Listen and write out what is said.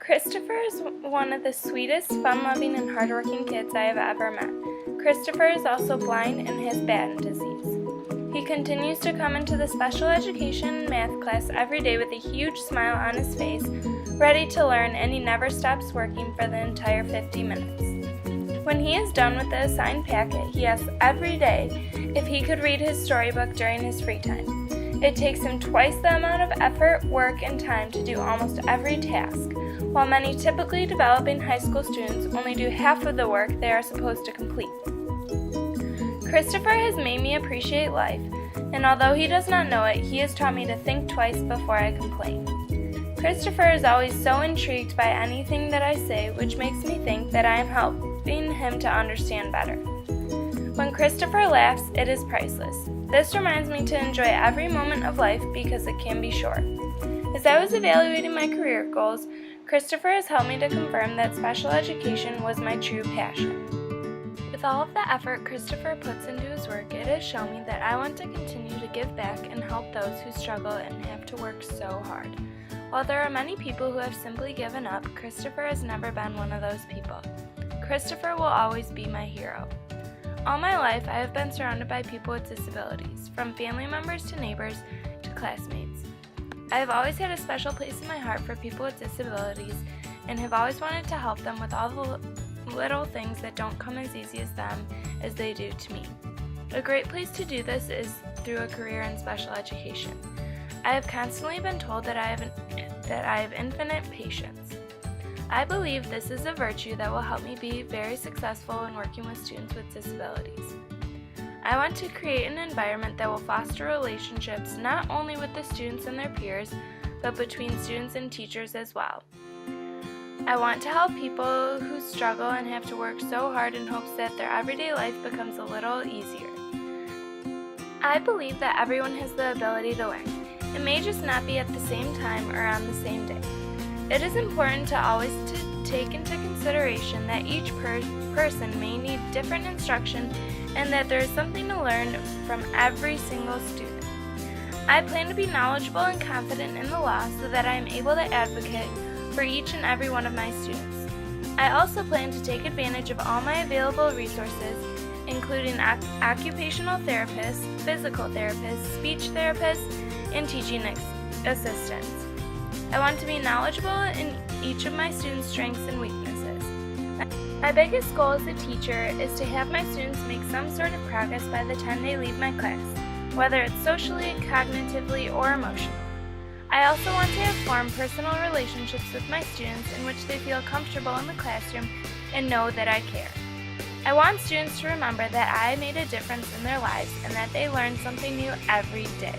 Christopher is one of the sweetest, fun-loving, and hardworking kids I have ever met. Christopher is also blind and has Batten disease. He continues to come into the special education and math class every day with a huge smile on his face, ready to learn, and he never stops working for the entire 50 minutes. When he is done with the assigned packet, he asks every day if he could read his storybook during his free time. It takes him twice the amount of effort, work, and time to do almost every task, while many typically developing high school students only do half of the work they are supposed to complete. Christopher has made me appreciate life, and although he does not know it, he has taught me to think twice before I complain. Christopher is always so intrigued by anything that I say, which makes me think that I am helping him to understand better. When Christopher laughs, it is priceless. This reminds me to enjoy every moment of life because it can be short. As I was evaluating my career goals, Christopher has helped me to confirm that special education was my true passion. With all of the effort Christopher puts into his work, it has shown me that I want to continue to give back and help those who struggle and have to work so hard. While there are many people who have simply given up, Christopher has never been one of those people. Christopher will always be my hero. All my life, I have been surrounded by people with disabilities, from family members to neighbors to classmates. I have always had a special place in my heart for people with disabilities and have always wanted to help them with all the little things that don't come as easy as them as they do to me. A great place to do this is through a career in special education. I have constantly been told that I have infinite patience. I believe this is a virtue that will help me be very successful in working with students with disabilities. I want to create an environment that will foster relationships not only with the students and their peers, but between students and teachers as well. I want to help people who struggle and have to work so hard in hopes that their everyday life becomes a little easier. I believe that everyone has the ability to learn. It may just not be at the same time or on the same day. It is important to always take into consideration that each person may need different instruction and that there is something to learn from every single student. I plan to be knowledgeable and confident in the law so that I am able to advocate for each and every one of my students. I also plan to take advantage of all my available resources, including occupational therapists, physical therapists, speech therapists, and teaching assistants. I want to be knowledgeable in each of my students' strengths and weaknesses. My biggest goal as a teacher is to have my students make some sort of progress by the time they leave my class, whether it's socially, cognitively, or emotionally. I also want to have formed personal relationships with my students in which they feel comfortable in the classroom and know that I care. I want students to remember that I made a difference in their lives and that they learn something new every day.